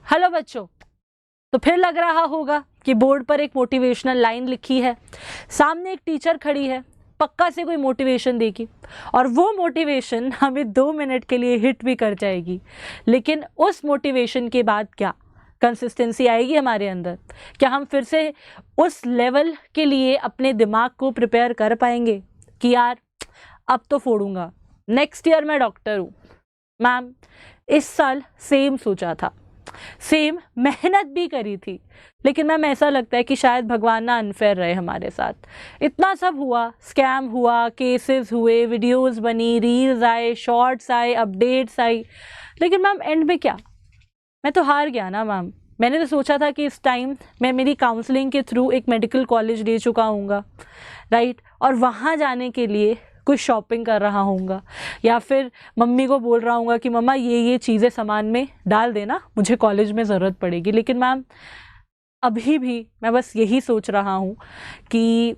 Hello बच्चों, तो फिर लग रहा होगा कि बोर्ड पर एक मोटिवेशनल लाइन लिखी है, सामने एक टीचर खड़ी है, पक्का से कोई मोटिवेशन देगी और वो मोटिवेशन हमें 2 मिनट के लिए हिट भी कर जाएगी। लेकिन उस मोटिवेशन के बाद क्या कंसिस्टेंसी आएगी हमारे अंदर? क्या हम फिर से उस लेवल के लिए अपने दिमाग को प्रिपेयर कर पाएंगे कि यार अब तो फोड़ूंगा, नेक्स्ट ईयर मैं डॉक्टर हूँ? मैम, इस साल सेम सोचा था, सेम मेहनत भी करी थी, लेकिन मैम ऐसा लगता है कि शायद भगवान ना अनफेयर रहे हमारे साथ। इतना सब हुआ, स्कैम हुआ, केसेस हुए, वीडियोस बनी, रील्स आए, शॉर्ट्स आए, अपडेट्स आई, लेकिन मैम एंड में क्या? मैं तो हार गया ना मैम। मैंने तो सोचा था कि इस टाइम मैं मेरी काउंसलिंग के थ्रू एक मेडिकल कॉलेज ले चुका हूँगा, राइट, और वहाँ जाने के लिए कुछ शॉपिंग कर रहा हूँगा या फिर मम्मी को बोल रहा हूँगा कि मम्मा ये चीज़ें सामान में डाल देना, मुझे कॉलेज में ज़रूरत पड़ेगी। लेकिन मैम अभी भी मैं बस यही सोच रहा हूँ कि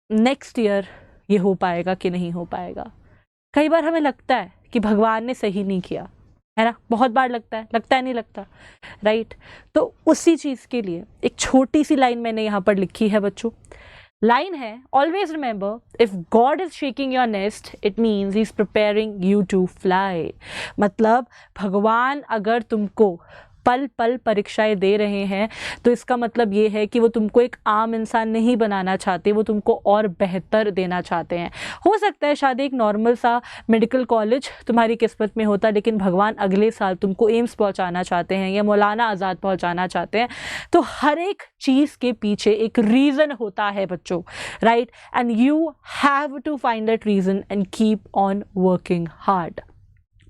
नेक्स्ट ईयर ये हो पाएगा कि नहीं हो पाएगा। कई बार हमें लगता है कि भगवान ने सही नहीं किया, है ना? बहुत बार लगता है नहीं लगता, राइट? तो उसी चीज़ के लिए एक छोटी सी लाइन मैंने यहाँ पर लिखी है बच्चों। लाइन है, always remember if God is shaking your nest it means he is preparing you to fly. मतलब भगवान अगर तुमको पल पल परीक्षाएं दे रहे हैं तो इसका मतलब ये है कि वो तुमको एक आम इंसान नहीं बनाना चाहते, वो तुमको और बेहतर देना चाहते हैं। हो सकता है शायद एक नॉर्मल सा मेडिकल कॉलेज तुम्हारी किस्मत में होता, लेकिन भगवान अगले साल तुमको एम्स पहुंचाना चाहते हैं या मौलाना आज़ाद पहुंचाना चाहते हैं। तो हर एक चीज़ के पीछे एक रीज़न होता है बच्चों, right? And you have to find that reason and keep on working hard.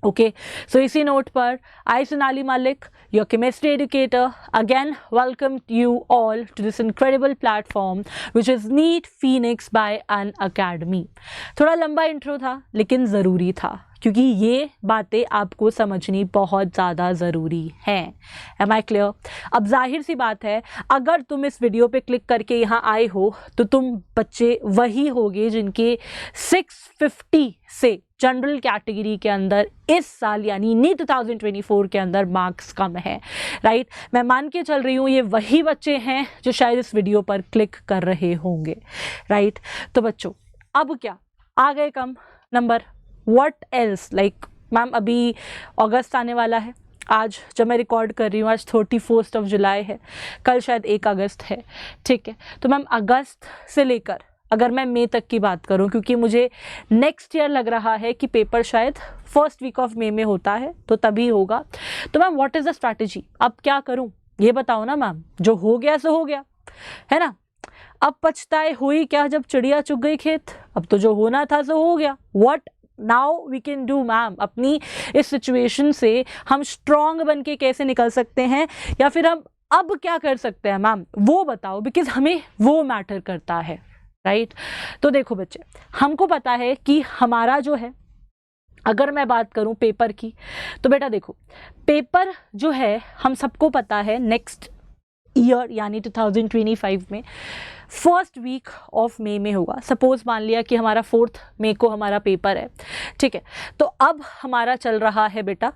Okay, so इसी नोट पर I Sonali Malik, your chemistry educator, again welcome you all to this incredible platform which is NEET Phoenix by Unacademy। थोड़ा लंबा intro था लेकिन ज़रूरी था, क्योंकि ये बातें आपको समझनी बहुत ज़्यादा ज़रूरी हैं। Am I clear? अब जाहिर सी बात है, अगर तुम इस वीडियो पे क्लिक करके यहाँ आए हो तो तुम बच्चे वही होगे जिनके 650 से जनरल कैटेगरी के अंदर इस साल यानी नीट 2024 के अंदर मार्क्स कम है, राइट? मैं मान के चल रही हूँ ये वही बच्चे हैं जो शायद इस वीडियो पर क्लिक कर रहे होंगे, राइट? तो बच्चों अब क्या आ गए कम number, what else? Like ma'am अभी अगस्त आने वाला है, आज जब मैं रिकॉर्ड कर रही हूँ आज 31 जुलाई है, कल शायद 1 अगस्त है, ठीक है? तो मैम अगस्त से लेकर अगर मैं मई तक की बात करूं, क्योंकि मुझे नेक्स्ट ईयर लग रहा है कि पेपर शायद फर्स्ट वीक ऑफ मई में होता है, तो तभी होगा। तो ma'am what is the strategy? अब क्या करूं ये बताओ ना मैम। जो हो गया सो हो गया, है ना? अब पछताए हुई क्या जब चिड़िया चुग गई खेत। अब तो जो होना था सो हो गया। What now we can do ma'am? अपनी इस सिचुएशन से हम स्ट्रॉन्ग बन के कैसे निकल सकते हैं, या फिर हम अब क्या कर सकते हैं मैम, वो बताओ, बिकॉज हमें वो मैटर करता है, राइट? तो देखो बच्चे, हमको पता है कि हमारा जो है, अगर मैं बात करूं पेपर की, तो बेटा देखो पेपर जो है हम सबको पता है नेक्स्ट ईयर यानी 2025 में फर्स्ट वीक ऑफ मई में होगा। सपोज मान लिया कि हमारा 4 मई को हमारा पेपर है, ठीक है? तो अब हमारा चल रहा है बेटा,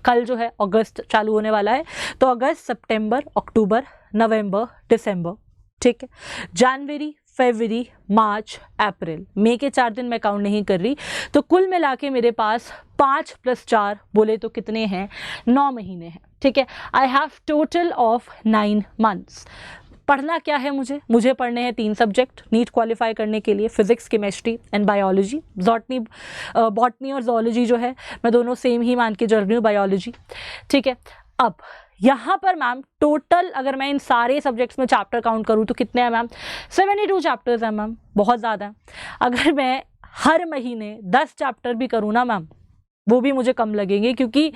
कल जो है अगस्त चालू होने वाला है, तो अगस्त, सितंबर, अक्टूबर, नवंबर, दिसंबर, ठीक है? जनवरी, फरवरी, मार्च, अप्रैल, मई के 4 दिन मैं काउंट नहीं कर रही, तो कुल मिला के मेरे पास 5 + 4 बोले तो कितने हैं? 9 महीने हैं, ठीक है? I have total of 9 months. पढ़ना क्या है मुझे पढ़ने हैं 3 सब्जेक्ट नीट क्वालिफाई करने के लिए, physics, chemistry and biology. Botany और जोलॉजी जो है मैं दोनों सेम ही मान के चल रही हूँ, बायोलॉजी, ठीक है? अब यहाँ पर मैम टोटल अगर मैं इन सारे सब्जेक्ट्स में चैप्टर काउंट करूँ तो कितने हैं मैम? 72 चैप्टर्स हैं मैम, बहुत ज़्यादा है। अगर मैं हर महीने 10 चैप्टर भी करूँ ना मैम, वो भी मुझे कम लगेंगे, क्योंकि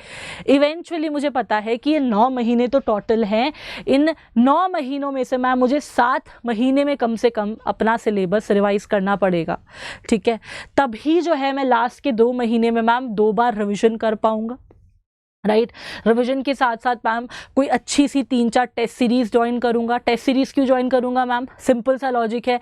इवेंचुअली मुझे पता है कि ये 9 महीने तो टोटल हैं। इन 9 महीनों में से मैम मुझे 7 महीने में कम से कम अपना सिलेबस रिवाइज करना पड़ेगा, ठीक है? तभी जो है मैं लास्ट के 2 महीने में मैम 2 बार रिविजन कर पाऊँगा, राइट? रिविजन के साथ साथ मैम कोई अच्छी सी 3-4 टेस्ट सीरीज ज्वाइन करूंगा। टेस्ट सीरीज क्यों ज्वाइन करूंगा मैम? सिंपल सा लॉजिक है,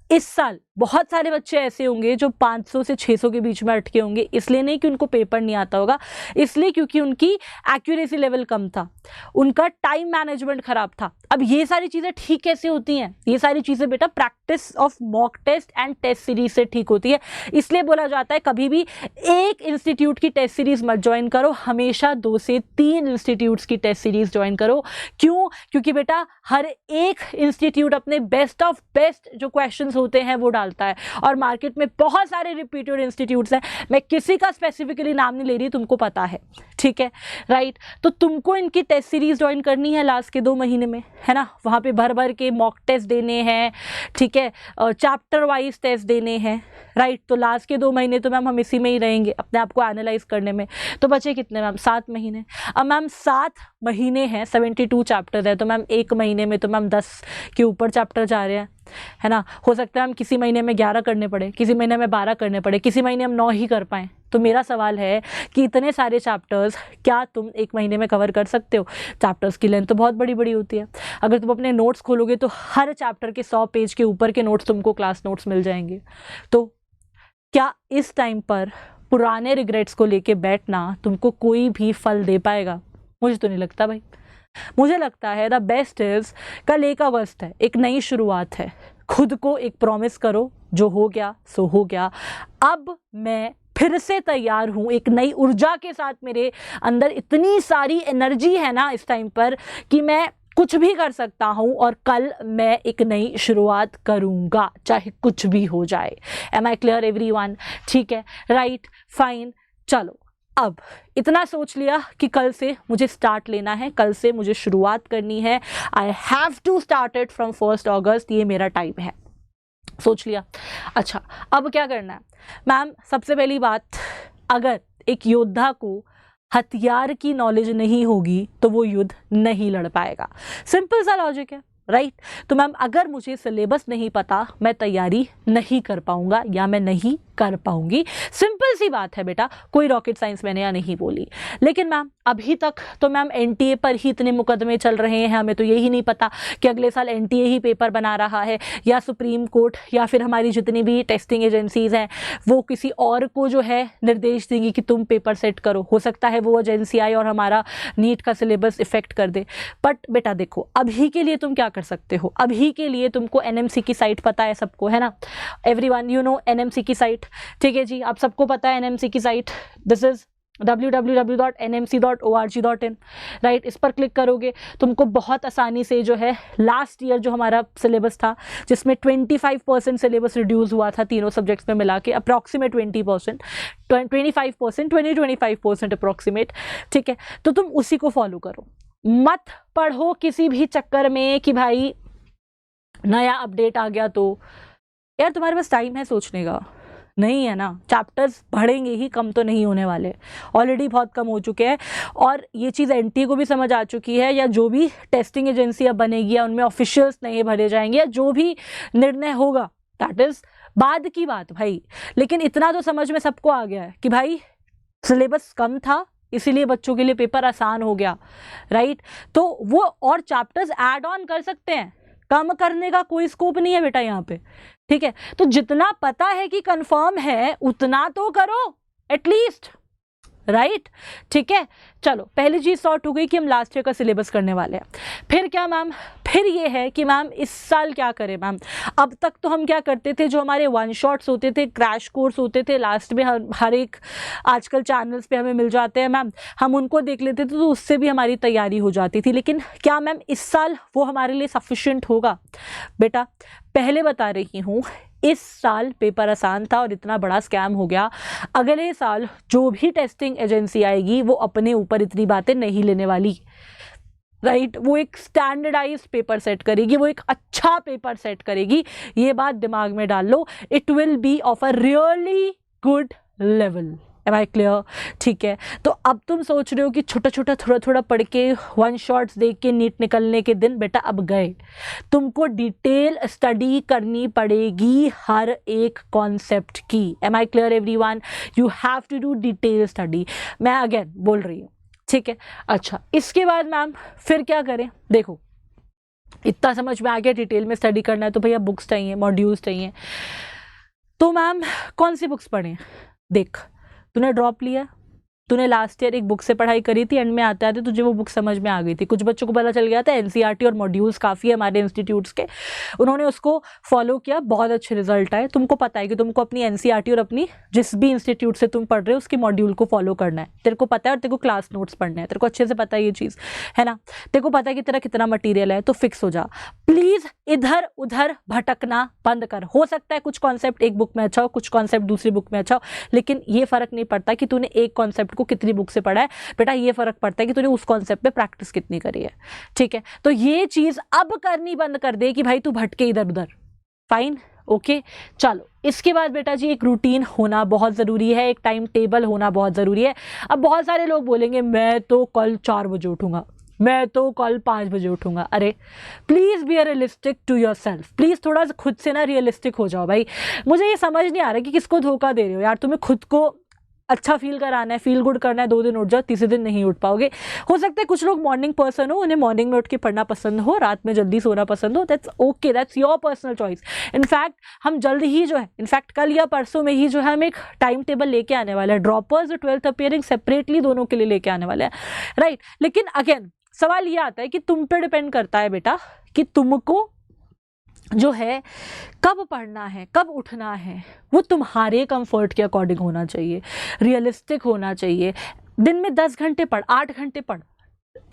इस साल बहुत सारे बच्चे ऐसे होंगे जो 500 से 600 के बीच में अटके होंगे, इसलिए नहीं कि उनको पेपर नहीं आता होगा, इसलिए क्योंकि उनकी एक्यूरेसी लेवल कम था, उनका टाइम मैनेजमेंट खराब था। अब ये सारी चीज़ें ठीक कैसे होती हैं? ये सारी चीज़ें बेटा practice of mock test and test series से ठीक होती है। इसलिए बोला जाता है कभी भी एक इंस्टीट्यूट की टेस्ट सीरीज मत ज्वाइन करो, हमेशा 2 से 3 इंस्टीट्यूट्स की टेस्ट सीरीज ज्वाइन करो। क्यों? क्योंकि बेटा हर एक इंस्टीट्यूट अपने बेस्ट ऑफ बेस्ट जो क्वेश्चंस होते हैं वो डालता है, और मार्केट में बहुत सारे रिपीटेड इंस्टीट्यूट्स हैं, मैं किसी का स्पेसिफिकली नाम नहीं ले रही, तुमको पता है, ठीक है, राइट। तो तुमको इनकी टेस्ट सीरीज ज्वाइन करनी है लास्ट के 2 महीने में, है ना। वहाँ पे भर भर के मॉक टेस्ट देने हैं, ठीक है, चैप्टर वाइज टेस्ट देने हैं, राइट। तो लास्ट के 2 महीने तो मैम हम इसी में ही रहेंगे अपने आप को एनालाइज करने में। तो बचे कितने मैम? 7 महीने। अब मैम 7 महीने हैं, 72 चैप्टर है, तो मैम 1 महीने में तो मैम 10 के ऊपर चैप्टर जा रहे हैं, है ना। हो सकता है हम किसी महीने में 11 करने पड़े, किसी महीने में 12 करने पड़े, किसी महीने हम 9 ही कर पाएँ। तो मेरा सवाल है कि इतने सारे चैप्टर्स क्या तुम 1 महीने में कवर कर सकते हो? चैप्टर्स की लेंथ तो बहुत बड़ी बड़ी होती है। अगर तुम अपने नोट्स खोलोगे तो हर चैप्टर के 100 पेज के ऊपर के नोट्स तुमको क्लास नोट्स मिल जाएंगे। तो क्या इस टाइम पर पुराने रिग्रेट्स को लेके बैठना तुमको कोई भी फल दे पाएगा? मुझे तो नहीं लगता भाई। मुझे लगता है द बेस्ट इज, कल 1 अगस्त है, एक नई शुरुआत है, खुद को एक प्रॉमिस करो, जो हो गया सो हो गया, अब मैं फिर से तैयार हूँ, एक नई ऊर्जा के साथ। मेरे अंदर इतनी सारी एनर्जी है ना इस टाइम पर कि मैं कुछ भी कर सकता हूँ, और कल मैं एक नई शुरुआत करूँगा, चाहे कुछ भी हो जाए। Am I clear everyone? ठीक है, राइट, फाइन। चलो, अब इतना सोच लिया कि कल से मुझे स्टार्ट लेना है, कल से मुझे शुरुआत करनी है। I have to start it from 1 August, ये मेरा टाइम है। सोच लिया। अच्छा, अब क्या करना है मैम? सबसे पहली बात, अगर एक योद्धा को हथियार की नॉलेज नहीं होगी तो वो युद्ध नहीं लड़ पाएगा। सिंपल सा लॉजिक है, राइट। तो मैम अगर मुझे सिलेबस नहीं पता, मैं तैयारी नहीं कर पाऊंगा या मैं नहीं कर पाऊंगी। सिंपल सी बात है बेटा, कोई रॉकेट साइंस मैंने यहाँ नहीं बोली। लेकिन मैम अभी तक तो मैम एनटीए पर ही इतने मुकदमे चल रहे हैं, हमें तो यही नहीं पता कि अगले साल एनटीए ही पेपर बना रहा है, या सुप्रीम कोर्ट, या फिर हमारी जितनी भी टेस्टिंग एजेंसीज हैं वो किसी और को जो है निर्देश देंगी कि तुम पेपर सेट करो। हो सकता है वो एजेंसी आए और हमारा नीट का सिलेबस इफेक्ट कर दे। बट बेटा देखो, अभी के लिए तुम क्या कर सकते हो? अभी के लिए तुमको एनएमसी की साइट पता है सबको, है ना। एवरीवन यू नो एनएमसी की साइट, ठीक है जी, आप सबको पता है एनएमसी की site. This is www.nmc.org.in, right. इस पर क्लिक करोगे तुमको बहुत आसानी से जो है लास्ट ईयर जो हमारा सिलेबस था, जिसमें 25% सिलेबस रिड्यूस हुआ था तीनों सब्जेक्ट्स में मिला के, अप्रॉक्सीमेट 20%, 25%, 20-25% अप्रॉक्सीमेट, ठीक है। तो तुम उसी को फॉलो करो, मत पढ़ो किसी भी चक्कर में कि भाई नया अपडेट आ गया तो। यार तुम्हारे पास टाइम है सोचने का? नहीं है ना। चैप्टर्स बढ़ेंगे ही, कम तो नहीं होने वाले, ऑलरेडी बहुत कम हो चुके हैं। और ये चीज़ एनटीए को भी समझ आ चुकी है, या जो भी टेस्टिंग एजेंसी अब बनेगी या उनमें ऑफिशियल्स नहीं भरे जाएंगे, या जो भी निर्णय होगा दैट इज़ बाद की बात भाई। लेकिन इतना तो समझ में सबको आ गया है कि भाई सिलेबस कम था, इसीलिए बच्चों के लिए पेपर आसान हो गया, राइट। तो वो और चैप्टर्स ऐड ऑन कर सकते हैं, कम करने का कोई स्कोप नहीं है बेटा यहाँ पे, ठीक है। तो जितना पता है कि कंफर्म है उतना तो करो एटलीस्ट, राइट, ठीक है। चलो, पहली चीज सॉर्ट हो गई कि हम लास्ट ईयर का सिलेबस करने वाले हैं। फिर क्या मैम? फिर ये है कि मैम इस साल क्या करें मैम? अब तक तो हम क्या करते थे, जो हमारे 1 शॉट्स होते थे, क्रैश कोर्स होते थे, लास्ट में हर एक आजकल चैनल्स पे हमें मिल जाते हैं मैम, हम उनको देख लेते थे, तो उससे भी हमारी तैयारी हो जाती थी। लेकिन क्या मैम इस साल वो हमारे लिए सफिशिएंट होगा? बेटा पहले बता रही हूँ, इस साल पेपर आसान था और इतना बड़ा स्कैम हो गया। अगले साल जो भी टेस्टिंग एजेंसी आएगी वो अपने ऊपर इतनी बातें नहीं लेने वाली, राइट। वो एक स्टैंडर्डाइज्ड पेपर सेट करेगी, वो एक अच्छा पेपर सेट करेगी, ये बात दिमाग में डाल लो। It will be of a really good level. Am I clear? ठीक है। तो अब तुम सोच रहे हो कि छोटा छोटा थोड़ा थोड़ा पढ़ के 1 शॉट्स देख के नीट निकलने के दिन, बेटा अब गए। तुमको डिटेल स्टडी करनी पड़ेगी हर एक कॉन्सेप्ट की। Am I clear everyone? You have to do detail study. मैं अगेन बोल रही हूँ, ठीक है। अच्छा, इसके बाद मैम फिर क्या करें? देखो, इतना समझ में आ गया डिटेल में स्टडी करना है तो भैया बुक्स चाहिए, मॉड्यूल्स चाहिए। तो मैम कौन सी बुक्स पढ़ें? देख, तूने ड्रॉप लिया, तूने लास्ट ईयर एक बुक से पढ़ाई करी थी, एंड में आते आते तुझे वो बुक समझ में आ गई थी। कुछ बच्चों को पता चल गया था एनसीईआरटी और मॉड्यूल्स काफ़ी है हमारे इंस्टीट्यूट्स के, उन्होंने उसको फॉलो किया, बहुत अच्छे रिजल्ट आए। तुमको पता है कि तुमको अपनी एनसीईआरटी और अपनी जिस भी इंस्टीट्यूट से तुम पढ़ रहे हो उसकी मॉड्यूल को फॉलो करना है, तेरे को पता है, और तेरे को क्लास नोट्स पढ़ने हैं, तेरे को अच्छे से पता है ये चीज़, है ना? तेरे को पता है कि तेरा कितना मटीरियल है, तो फिक्स हो जा। प्लीज़ इधर उधर भटकना बंद कर। हो सकता है कुछ कॉन्सेप्ट एक बुक में अच्छा हो, कुछ कॉन्सेप्ट दूसरी बुक में अच्छा हो, लेकिन ये फ़र्क नहीं पड़ता कि तूने एक कॉन्सेप्ट को कितनी बुक से पढ़ा है। बेटा ये फर्क पड़ता है कि तूने उस कॉन्सेप्ट पे प्रैक्टिस कितनी करी है, ठीक है? तो ये चीज अब करनी बंद कर दे कि भाई तू भटके इधर उधर। फाइन, ओके, चलो। इसके बाद बेटा जी एक रूटीन होना बहुत ज़रूरी है, एक टाइम टेबल होना बहुत ज़रूरी है। अब बहुत सारे लोग बोलेंगे मैं तो कल 4 बजे उठूंगा, मैं तो कल 5 बजे उठूंगा। अरे please be realistic to yourself, please थोड़ा खुद से ना रियलिस्टिक हो जाओ भाई। मुझे ये समझ नहीं आ रहा कि किसको धोखा दे रहे हो यार। तुम्हें खुद को अच्छा फील कराना है, फील गुड करना है, 2 दिन उठ जाओ, तीसरे दिन नहीं उठ पाओगे। हो सकता है कुछ लोग मॉर्निंग पर्सन हो, उन्हें मॉर्निंग में उठ के पढ़ना पसंद हो, रात में जल्दी सोना पसंद हो, that's okay, that's your personal choice. In fact हम जल्द ही जो है, इनफैक्ट कल या परसों में ही जो है हम एक टाइम टेबल लेके आने वाले हैं, ड्रॉपर्स और 12th अपीयरिंग सेपरेटली दोनों के लिए लेके आने वाले हैं, राइट? लेकिन अगेन सवाल ये आता है कि तुम पे डिपेंड करता है बेटा कि तुमको जो है कब पढ़ना है, कब उठना है, वो तुम्हारे कंफर्ट के अकॉर्डिंग होना चाहिए, रियलिस्टिक होना चाहिए। दिन में 10 घंटे पढ़, 8 घंटे पढ़,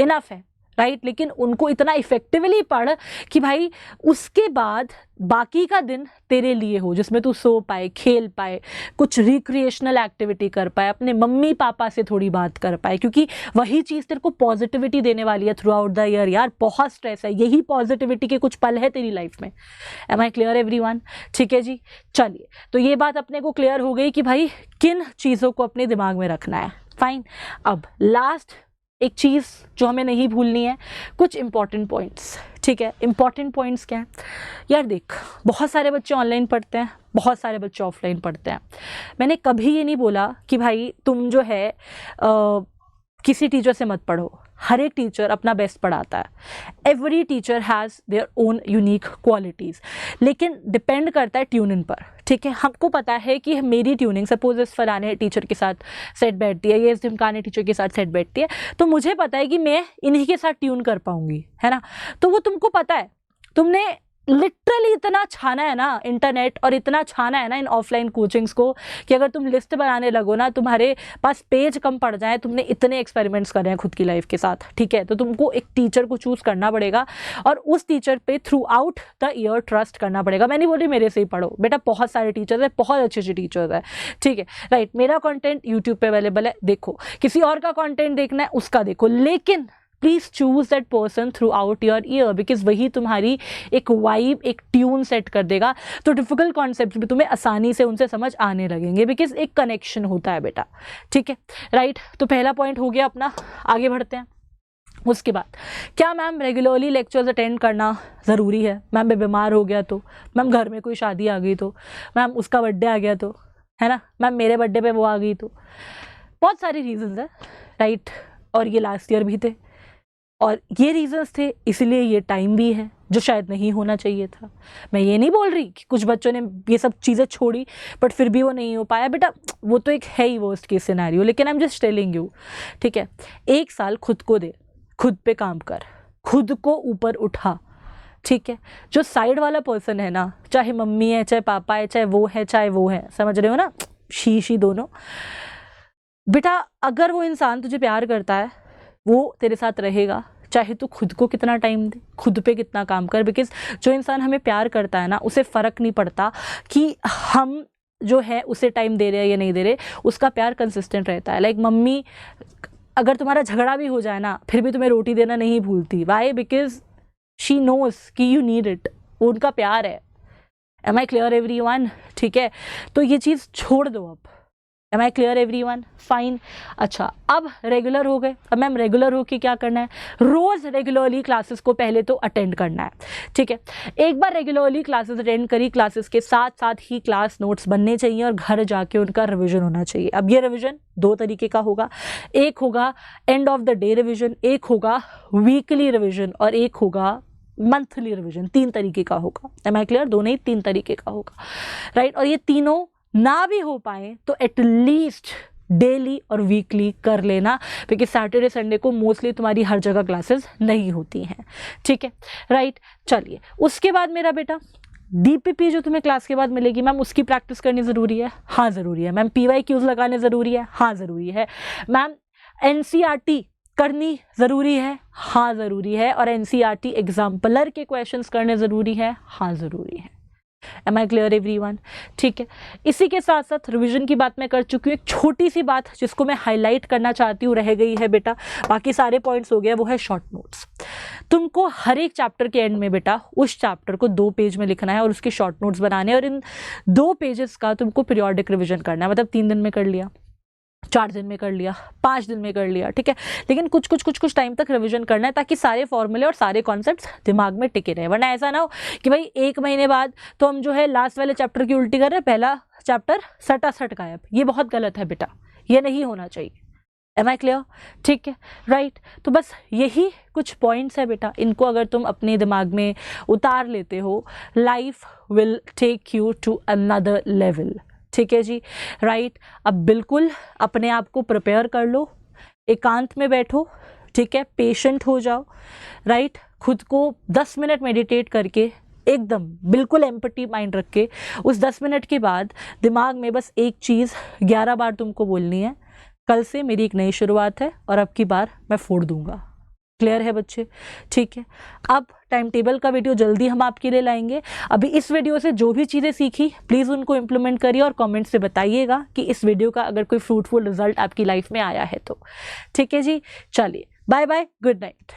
इनफ है, राइट? लेकिन उनको इतना इफेक्टिवली पढ़ कि भाई उसके बाद बाकी का दिन तेरे लिए हो, जिसमें तू सो पाए, खेल पाए, कुछ रिक्रिएशनल एक्टिविटी कर पाए, अपने मम्मी पापा से थोड़ी बात कर पाए, क्योंकि वही चीज़ तेरे को पॉजिटिविटी देने वाली है थ्रू आउट द ईयर। यार बहुत स्ट्रेस है, यही पॉजिटिविटी के कुछ पल है तेरी लाइफ में। Am I clear everyone? ठीक है जी, चलिए, तो ये बात अपने को क्लियर हो गई कि भाई किन चीज़ों को अपने दिमाग में रखना है। फाइन, अब लास्ट एक चीज़ जो हमें नहीं भूलनी है, कुछ इंपॉर्टेंट पॉइंट्स, ठीक है? इंपॉर्टेंट पॉइंट्स क्या हैं यार? देख, बहुत सारे बच्चे ऑनलाइन पढ़ते हैं, बहुत सारे बच्चे ऑफलाइन पढ़ते हैं। मैंने कभी ये नहीं बोला कि भाई तुम जो है किसी टीचर से मत पढ़ो। हर एक टीचर अपना बेस्ट पढ़ाता है, every teacher has their own unique qualities, लेकिन डिपेंड करता है ट्यूनिंग पर, ठीक है? हमको पता है कि मेरी ट्यूनिंग सपोज इस फलाने टीचर के साथ सेट बैठती है, ये इस ढिमकाने टीचर के साथ सेट बैठती है, तो मुझे पता है कि मैं इन्हीं के साथ ट्यून कर पाऊंगी, है ना? तो वो तुमको पता है, तुमने लिटरली इतना छाना है ना इंटरनेट, और इतना छाना है ना इन ऑफलाइन कोचिंग्स को, कि अगर तुम लिस्ट बनाने लगो ना, तुम्हारे पास पेज कम पड़ जाए। तुमने इतने एक्सपेरिमेंट्स करे हैं खुद की लाइफ के साथ, ठीक है? तो तुमको एक टीचर को चूज करना पड़ेगा, और उस टीचर पे through out the year trust करना पड़ेगा। मैं नहीं बोल रही मेरे से ही पढ़ो बेटा, बहुत सारे टीचर्स हैं, बहुत अच्छे अच्छे टीचर्स हैं, ठीक है, राइट? मेरा कंटेंट यूट्यूब पे अवेलेबल है, देखो। किसी और का कंटेंट देखना है उसका देखो, लेकिन please choose that person through out your year, because वही तुम्हारी एक वाइब, एक ट्यून सेट कर देगा। तो डिफिकल्ट कॉन्सेप्ट भी तुम्हें आसानी से उनसे समझ आने लगेंगे, बिकॉज एक कनेक्शन होता है बेटा, ठीक है, राइट? तो पहला पॉइंट हो गया अपना, आगे बढ़ते हैं। उसके बाद क्या मैम रेगुलरली लेक्चर्स अटेंड करना ज़रूरी है? मैम मैं बीमार हो गया तो, मैम घर में कोई शादी आ गई तो, मैम उसका बर्थडे आ गया तो, है ना, मैम मेरे बर्थडे पे वो आ गई तो। बहुत सारी रीजंस है, राइट? और ये लास्ट ईयर भी थे, और ये रीजंस थे, इसलिए ये टाइम भी है जो शायद नहीं होना चाहिए था। मैं ये नहीं बोल रही कि कुछ बच्चों ने ये सब चीज़ें छोड़ी बट फिर भी वो नहीं हो पाया, बेटा वो तो एक है ही वर्स्ट केस सिनेरियो, लेकिन I am just telling you, ठीक है? 1 साल खुद को दे, खुद पे काम कर, खुद को ऊपर उठा, ठीक है? जो साइड वाला पर्सन है ना, चाहे मम्मी है, चाहे पापा है, चाहे वो है, चाहे वो है, समझ रहे हो ना, शी दोनों, बेटा अगर वो इंसान तुझे प्यार करता है वो तेरे साथ रहेगा, चाहे तू खुद को कितना टाइम दे, खुद पे कितना काम कर। बिकॉज जो इंसान हमें प्यार करता है ना, उसे फ़र्क नहीं पड़ता कि हम जो है उसे टाइम दे रहे हैं या नहीं दे रहे, उसका प्यार कंसिस्टेंट रहता है। लाइक मम्मी, अगर तुम्हारा झगड़ा भी हो जाए ना, फिर भी तुम्हें रोटी देना नहीं भूलती। वाई? बिकॉज शी नोज कि यू नीड इट, उनका प्यार है। Am I clear everyone? ठीक है, तो ये चीज़ छोड़ दो अब। Am I clear everyone? Fine. अच्छा, अब रेगुलर हो गए। अब मैम रेगुलर हो के क्या करना है? रोज़ रेगुलरली क्लासेस को पहले तो अटेंड करना है, ठीक है? एक बार रेगुलरली क्लासेस अटेंड करी, क्लासेस के साथ साथ ही क्लास नोट्स बनने चाहिए और घर जाके उनका रिविजन होना चाहिए। अब ये रिविजन 2 तरीके का होगा, एक होगा end of the day revision, एक होगा वीकली रिविजन, और एक होगा मंथली रिविजन 3 तरीके का होगा। M I clear? 2 नहीं 3 तरीके का होगा, राइट। और ये तीनों ना भी हो पाए तो एटलीस्ट डेली और वीकली कर लेना, क्योंकि सैटरडे संडे को मोस्टली तुम्हारी हर जगह क्लासेस नहीं होती हैं, ठीक है, राइट। चलिए, उसके बाद मेरा बेटा DPP जो तुम्हें क्लास के बाद मिलेगी, मैम उसकी प्रैक्टिस करनी ज़रूरी है, हाँ ज़रूरी है। मैम PYQs लगाने ज़रूरी है, हाँ ज़रूरी है। मैम NCERT करनी ज़रूरी है, हाँ ज़रूरी है। और NCERT एग्जाम्पलर के क्वेश्चंस करने ज़रूरी है, हाँ ज़रूरी है। Am I clear everyone? ठीक है, इसी के साथ साथ रिवीजन की बात मैं कर चुकी हूँ। एक छोटी सी बात जिसको मैं हाईलाइट करना चाहती हूँ रह गई है बेटा, बाकी सारे पॉइंट्स हो गए, वो है शॉर्ट नोट्स। तुमको हर एक चैप्टर के एंड में बेटा उस चैप्टर को 2 पेज में लिखना है और उसके शॉर्ट नोट्स बनाने हैं, और इन 2 पेजेस का तुमको पीरियोडिक रिविजन करना है। मतलब 3 दिन में कर लिया, 4 दिन में कर लिया, 5 दिन में कर लिया, ठीक है, लेकिन कुछ टाइम तक रिवीजन करना है, ताकि सारे फॉर्मूले और सारे कॉन्सेप्ट्स दिमाग में टिके रहे। वरना ऐसा ना हो कि भाई 1 महीने बाद तो हम जो है लास्ट वाले चैप्टर की उल्टी कर रहे हैं, पहला चैप्टर सटासट गायब। ये बहुत गलत है बेटा, ये नहीं होना चाहिए। Am I clear? ठीक है, राइट। तो बस यही कुछ पॉइंट्स है बेटा, इनको अगर तुम अपने दिमाग में उतार लेते हो, life will take you to another level. ठीक है जी, राइट। अब बिल्कुल अपने आप को प्रिपेयर कर लो, एकांत में बैठो, ठीक है, पेशेंट हो जाओ, राइट। खुद को 10 मिनट मेडिटेट करके एकदम बिल्कुल एम्पटी माइंड रख के उस 10 मिनट के बाद दिमाग में बस एक चीज़ 11 बार तुमको बोलनी है, कल से मेरी एक नई शुरुआत है और अब की बार मैं फोड़ दूंगा। क्लियर है बच्चे? ठीक है, अब टाइम टेबल का वीडियो जल्दी हम आपके लिए लाएंगे। अभी इस वीडियो से जो भी चीज़ें सीखी प्लीज़ उनको इम्प्लीमेंट करिए और कमेंट से बताइएगा कि इस वीडियो का अगर कोई फ्रूटफुल रिजल्ट आपकी लाइफ में आया है तो। ठीक है जी, चलिए, बाय बाय, गुड नाइट।